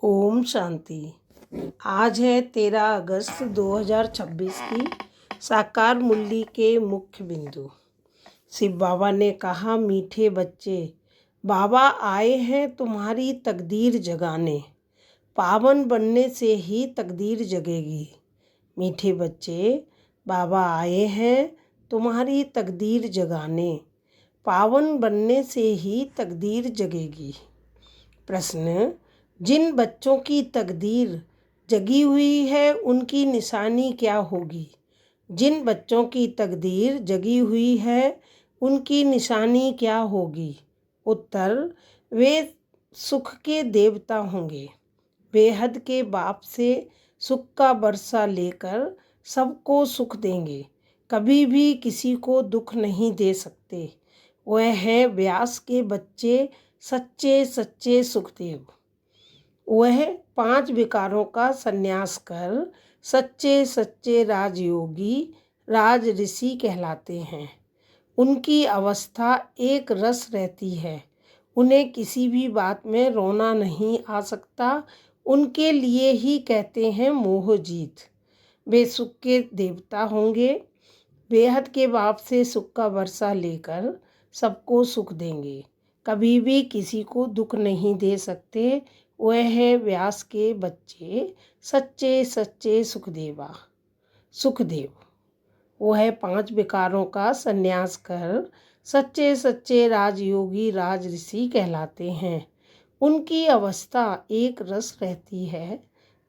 ओम शांति। आज है 13 अगस्त 2026 की साकार मुरली के मुख्य बिंदु। शिव बाबा ने कहा, मीठे बच्चे, बाबा आए हैं तुम्हारी तकदीर जगाने। पावन बनने से ही तकदीर जगेगी। मीठे बच्चे, बाबा आए हैं तुम्हारी तकदीर जगाने। पावन बनने से ही तकदीर जगेगी। प्रश्न: जिन बच्चों की तकदीर जगी हुई है उनकी निशानी क्या होगी? जिन बच्चों की तकदीर जगी हुई है उनकी निशानी क्या होगी? उत्तर: वे सुख के देवता होंगे। बेहद के बाप से सुख का बरसा लेकर सबको सुख देंगे। कभी भी किसी को दुख नहीं दे सकते। वह है व्यास के बच्चे, सच्चे सच्चे सुखदेव। वह 5 विकारों का संन्यास कर सच्चे सच्चे राजयोगी राज ऋषि कहलाते हैं। उनकी अवस्था एक रस रहती है। उन्हें किसी भी बात में रोना नहीं आ सकता। उनके लिए ही कहते हैं मोह जीत। वे सुख के देवता होंगे। बेहद के बाप से सुख का वर्षा लेकर सबको सुख देंगे। कभी भी किसी को दुख नहीं दे सकते। वह है व्यास के बच्चे, सच्चे सच्चे सुखदेव। वह 5 विकारों का संन्यास कर सच्चे सच्चे राजयोगी राज ऋषि कहलाते हैं। उनकी अवस्था एक रस रहती है।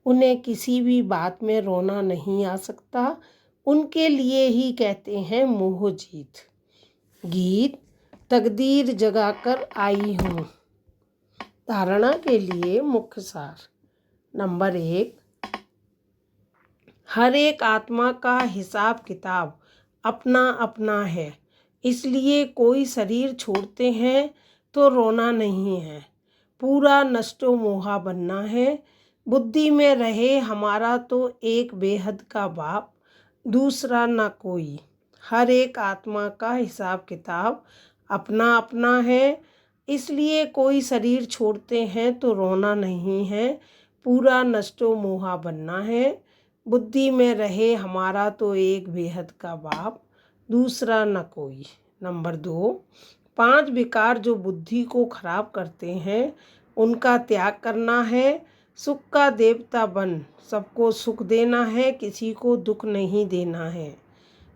उन्हें किसी भी बात में रोना नहीं आ सकता। उनके लिए ही कहते हैं मोह जीत। गीत: तकदीर जगाकर आई हूँ। धारणा के लिए मुख्य सार। नंबर 1, हर एक आत्मा का हिसाब किताब अपना अपना है। इसलिए कोई शरीर छोड़ते हैं तो रोना नहीं है। पूरा नष्टो मोहा बनना है। बुद्धि में रहे हमारा तो एक बेहद का बाप, दूसरा ना कोई। हर एक आत्मा का हिसाब किताब अपना अपना है। इसलिए कोई शरीर छोड़ते हैं तो रोना नहीं है। पूरा नष्टो मोहा बनना है। बुद्धि में रहे हमारा तो एक बेहद का बाप, दूसरा न कोई। नंबर 2, 5 विकार जो बुद्धि को खराब करते हैं उनका त्याग करना है। सुख का देवता बन सबको सुख देना है, किसी को दुख नहीं देना है।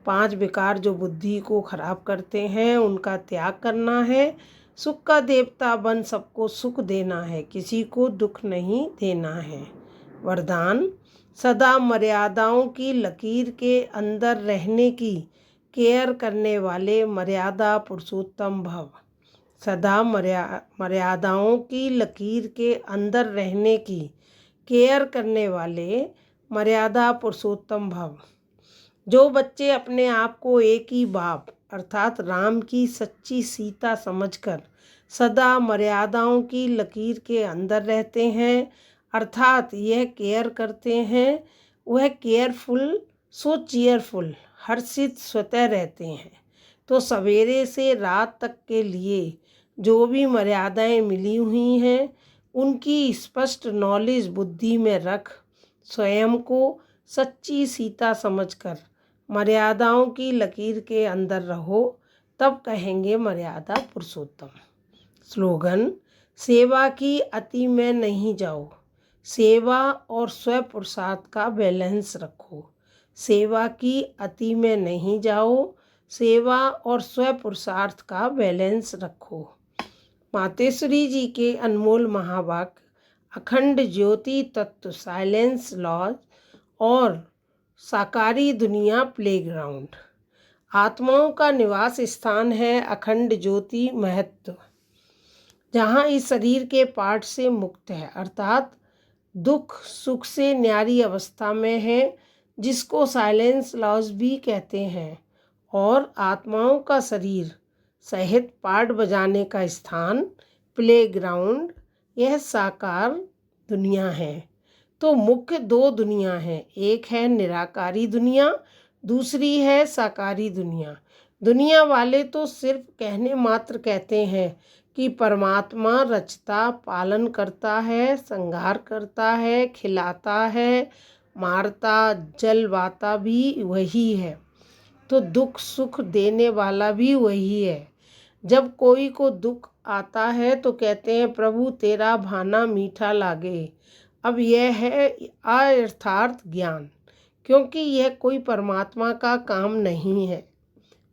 5 विकार जो बुद्धि को खराब करते हैं उनका त्याग करना है। सुख का देवता बन सबको सुख देना है, किसी को दुख नहीं देना है। वरदान: सदा मर्यादाओं की लकीर के अंदर रहने की केयर करने वाले मर्यादा पुरुषोत्तम भव। सदा मर्यादाओं की लकीर के अंदर रहने की केयर करने वाले मर्यादा पुरुषोत्तम भव। जो बच्चे अपने आप को एक ही बाप अर्थात राम की सच्ची सीता समझकर सदा मर्यादाओं की लकीर के अंदर रहते हैं अर्थात यह केयर करते हैं, वह केयरफुल सो चीयरफुल हर्षित स्वतः रहते हैं। तो सवेरे से रात तक के लिए जो भी मर्यादाएं मिली हुई हैं उनकी स्पष्ट नॉलेज बुद्धि में रख स्वयं को सच्ची सीता समझकर मर्यादाओं की लकीर के अंदर रहो, तब कहेंगे मर्यादा पुरुषोत्तम। स्लोगन: सेवा की अति में नहीं जाओ। सेवा और स्व पुरुषार्थ का बैलेंस रखो। सेवा की अति में नहीं जाओ। सेवा और स्व पुरुषार्थ का बैलेंस रखो। मातेश्वरी जी के अनमोल महावाक्य अखंड ज्योति तत्व साइलेंस लॉज और साकारी दुनिया प्लेग्राउंड। आत्माओं का निवास स्थान है अखंड ज्योति महत्व, जहाँ इस शरीर के पार्ट से मुक्त है अर्थात दुख सुख से न्यारी अवस्था में है, जिसको साइलेंस लॉज भी कहते हैं। और आत्माओं का शरीर सहित पार्ट बजाने का स्थान प्लेग्राउंड, यह साकार दुनिया है। तो मुख्य 2 दुनिया हैं, एक है निराकारी दुनिया, दूसरी है साकारी दुनिया। दुनिया वाले तो सिर्फ कहने मात्र कहते हैं कि परमात्मा रचता पालन करता है, संहार करता है, खिलाता है, मारता जलवाता भी वही है, तो दुख सुख देने वाला भी वही है। जब कोई को दुख आता है तो कहते हैं प्रभु तेरा भाना मीठा लागे। अब यह है अयथार्थ ज्ञान, क्योंकि यह कोई परमात्मा का काम नहीं है।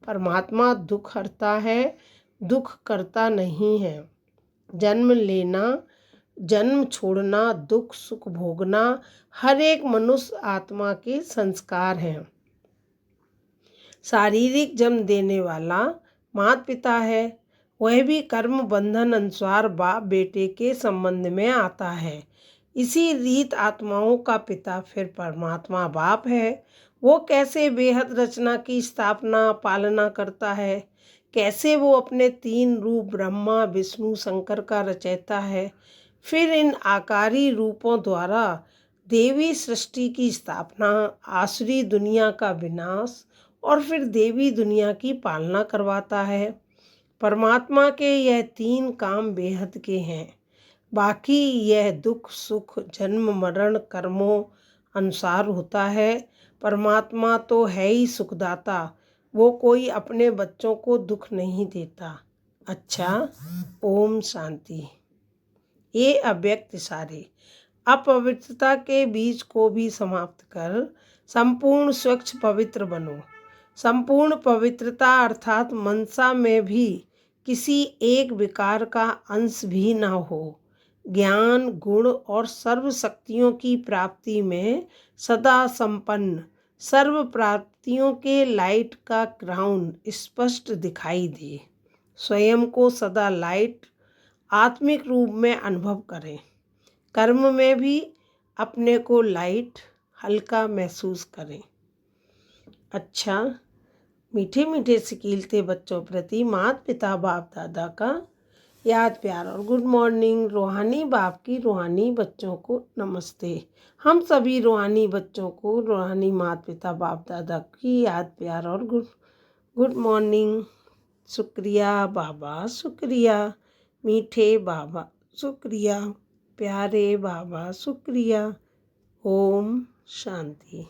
परमात्मा दुख हरता है, दुख करता नहीं है। जन्म लेना, जन्म छोड़ना, दुख सुख भोगना हर एक मनुष्य आत्मा के संस्कार हैं। शारीरिक जन्म देने वाला माता पिता है, वह भी कर्म बंधन अनुसार बाप बेटे के संबंध में आता है। इसी रीत आत्माओं का पिता फिर परमात्मा बाप है। वो कैसे बेहद रचना की स्थापना पालना करता है, कैसे वो अपने 3 रूप ब्रह्मा विष्णु शंकर का रचयिता है, फिर इन आकारी रूपों द्वारा देवी सृष्टि की स्थापना, आसुरी दुनिया का विनाश और फिर देवी दुनिया की पालना करवाता है। परमात्मा के यह 3 काम बेहद के हैं। बाकी यह दुख सुख जन्म मरण कर्मों अनुसार होता है। परमात्मा तो है ही सुखदाता, वो कोई अपने बच्चों को दुख नहीं देता। अच्छा, ओम शांति। ये अव्यक्त इशारे अपवित्रता के बीज को भी समाप्त कर संपूर्ण स्वच्छ पवित्र बनो। संपूर्ण पवित्रता अर्थात मनसा में भी किसी एक विकार का अंश भी न हो। ज्ञान गुण और सर्व शक्तियों की प्राप्ति में सदा संपन्न, सर्व प्राप्तियों के लाइट का क्राउन स्पष्ट दिखाई दे। स्वयं को सदा लाइट आत्मिक रूप में अनुभव करें। कर्म में भी अपने को लाइट हल्का महसूस करें। अच्छा, मीठे मीठे सिकीलते बच्चों प्रति माता पिता बाप दादा का याद प्यार और गुड मॉर्निंग। रूहानी बाप की रूहानी बच्चों को नमस्ते। हम सभी रूहानी बच्चों को रूहानी माता पिता बाप दादा की याद प्यार और गुड मॉर्निंग। शुक्रिया बाबा, शुक्रिया मीठे बाबा, शुक्रिया प्यारे बाबा, शुक्रिया। ओम शांति।